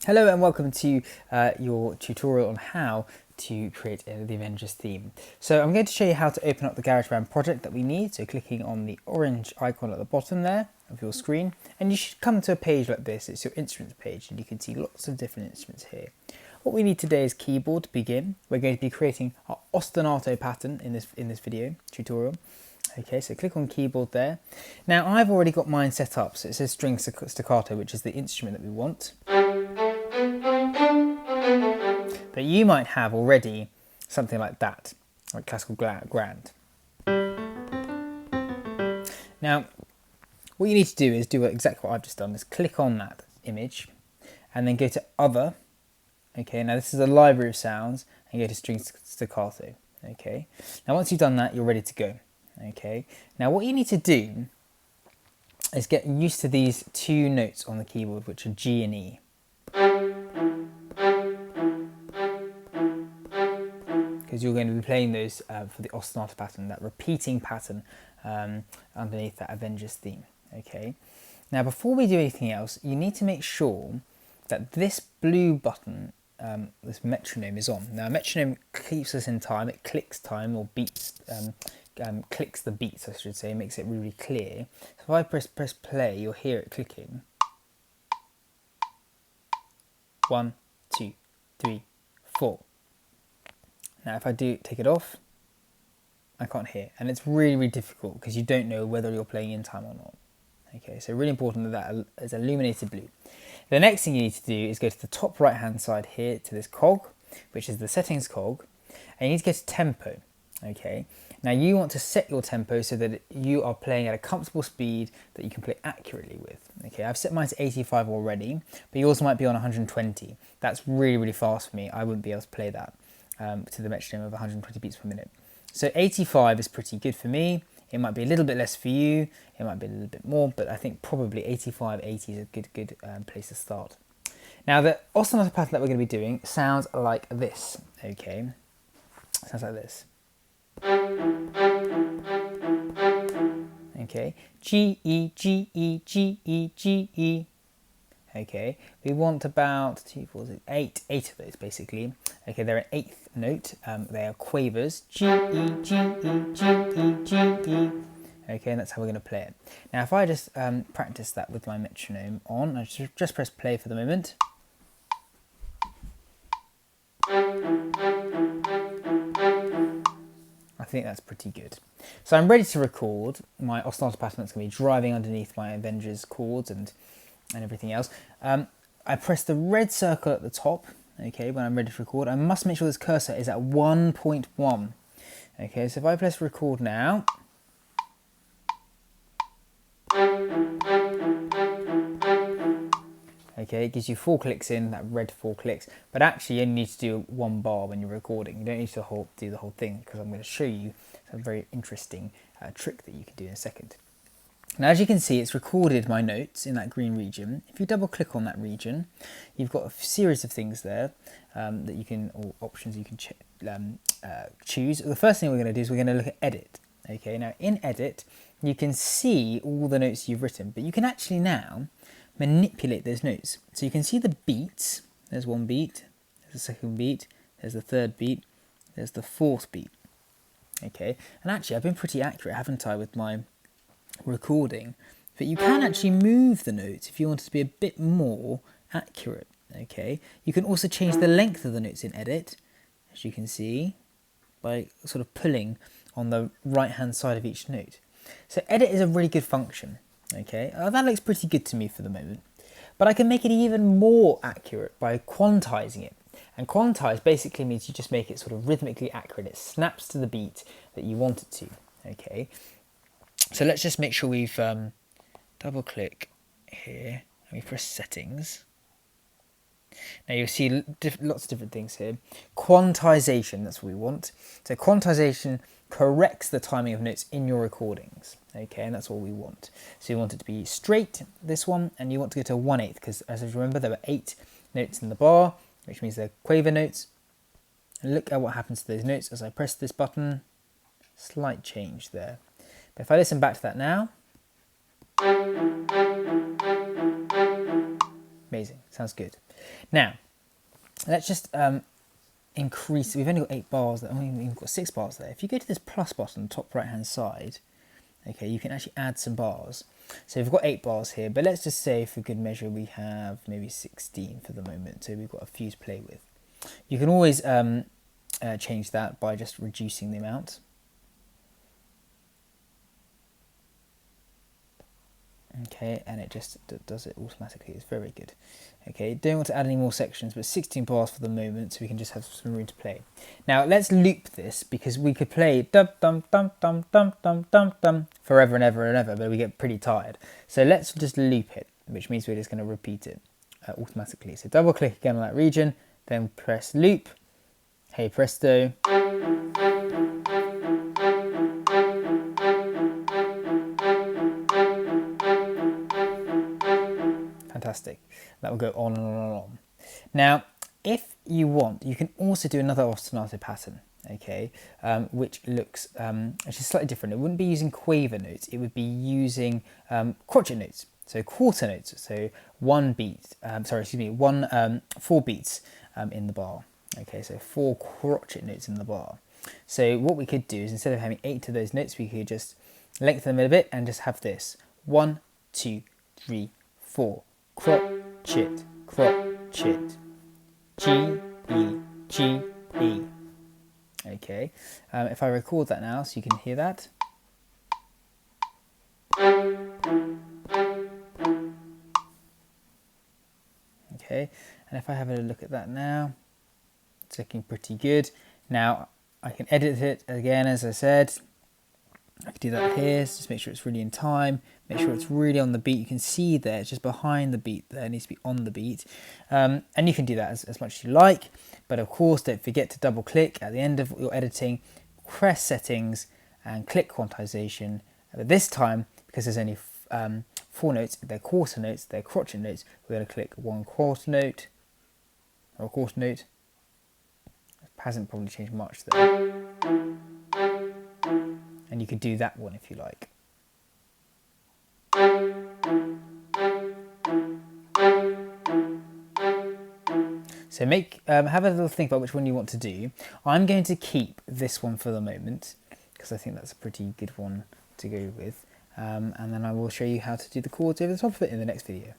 Hello and welcome to your tutorial on how to create the Avengers theme. So I'm going to show you how to open up the GarageBand project that we need. So clicking on the orange icon at the bottom there of your screen, and you should come to a page like this. It's your instruments page, and you can see lots of different instruments here. What we need today is keyboard to begin. We're going to be creating our ostinato pattern in this video tutorial. Okay, so click on keyboard there. Now I've already got mine set up, so it says string staccato, which is the instrument that we want. But you might have already something like that, like classical grand. Now, what you need to do is do exactly what I've just done, is click on that image and then go to other. Okay, now this is a library of sounds, and go to string staccato. Okay, now once you've done that, you're ready to go. Okay, now what you need to do is get used to these two notes on the keyboard, which are G and E. Because you're going to be playing those for the ostinato pattern, that repeating pattern underneath that Avengers theme. Okay. Now, before we do anything else, you need to make sure that this blue button, this metronome, is on. Now, a metronome keeps us in time. It clicks time or beats, clicks the beats, I should say, makes it really clear. So if I press play, you'll hear it clicking. 1, 2, 3, 4. Now if I do take it off, I can't hear, and it's really, really difficult because you don't know whether you're playing in time or not. Okay, so really important that that is illuminated blue. The next thing you need to do is go to the top right hand side here to this cog, which is the settings cog, and you need to go to tempo. Okay, now you want to set your tempo so that you are playing at a comfortable speed that you can play accurately with. Okay, I've set mine to 85 already, but yours might be on 120. That's really, really fast for me. I wouldn't be able to play that to the metronome of 120 beats per minute. So 85 is pretty good for me. It might be a little bit less for you. It might be a little bit more, but I think probably 85, 80 is a good place to start. Now the ostinato pattern that we're going to be doing sounds like this. Okay, sounds like this. Okay, G, E, G, E, G, E, G, E. Okay, we want about 2, 4, 6, 8 of those basically. Okay, they're an eighth note. They are quavers. G, E, G, E, G, E, G, E. Okay, and that's how we're going to play it. Now, if I just practice that with my metronome on, I just press play for the moment. I think that's pretty good. So I'm ready to record my ostinato pattern that's going to be driving underneath my Avengers chords and everything else. I press the red circle at the top, okay, when I'm ready to record. I must make sure this cursor is at 1.1. Okay, so if I press record now, okay, it gives you 4 clicks in, that red 4 clicks, but actually you only need to do 1 bar when you're recording. You don't need to do the whole thing, because I'm going to show you a very interesting trick that you can do in a second. Now, as you can see, it's recorded my notes in that green region. If you double click on that region, you've got a series of things there that you can, or options you can choose. The first thing we're going to do is we're going to look at edit. Okay, now in edit, you can see all the notes you've written, but you can actually now manipulate those notes. So you can see the beats. There's one beat, there's the second beat, there's the third beat, there's the fourth beat. Okay, and actually I've been pretty accurate, haven't I, with my recording, but you can actually move the notes if you want it to be a bit more accurate. Okay, you can also change the length of the notes in edit, as you can see, by sort of pulling on the right hand side of each note. So edit is a really good function. Okay, that looks pretty good to me for the moment, but I can make it even more accurate by quantizing it. And quantize basically means you just make it sort of rhythmically accurate. It snaps to the beat that you want it to. Okay, so let's just make sure we've double click here and we press settings. Now you'll see lots of different things here. Quantization, that's what we want. So quantization corrects the timing of notes in your recordings. Okay, and that's what we want. So you want it to be straight, this one, and you want to go to 1/8, because as you remember, there were 8 notes in the bar, which means they're quaver notes. And look at what happens to those notes as I press this button. Slight change there. But if I listen back to that now, Amazing, sounds good. Now, let's just increase. We've only got 8 bars there. We've got 6 bars there. If you go to this plus button on the top right hand side, okay, you can actually add some bars. So we've got 8 bars here, but let's just say for good measure we have maybe 16 for the moment. So we've got a few to play with. You can always change that by just reducing the amount. Okay, and it just does it automatically. It's very good. Okay, don't want to add any more sections, but 16 bars for the moment, so we can just have some room to play. Now let's loop this, because we could play dum dum dum dum dum dum dum dum forever and ever and ever, but we get pretty tired. So let's just loop it, which means we're just going to repeat it automatically. So double click again on that region, then press loop. Hey presto. Fantastic. That will go on and on and on. Now, if you want, you can also do another ostinato pattern, okay, which looks, which is slightly different. It wouldn't be using quaver notes. It would be using crotchet notes, so quarter notes. So 4 beats in the bar. Okay, so 4 crotchet notes in the bar. So what we could do is, instead of having 8 of those notes, we could just lengthen them a bit and just have this 1, 2, 3, 4. Crotchet, crotchet, G, E, G, E. Okay, if I record that now so you can hear that. Okay, and if I have a look at that now, it's looking pretty good. Now I can edit it again, as I said. I can do that here, just make sure it's really in time, make sure it's really on the beat. You can see there, it's just behind the beat there, it needs to be on the beat. And you can do that as much as you like, but of course don't forget to double click at the end of your editing, press settings and click quantization. But this time, because there's only 4 notes, they're quarter notes, they're crotchet notes, we're going to click 1 quarter note, or a quarter note. It hasn't probably changed much there. And you could do that one if you like. So have a little think about which one you want to do. I'm going to keep this one for the moment, because I think that's a pretty good one to go with. And then I will show you how to do the chords over the top of it in the next video.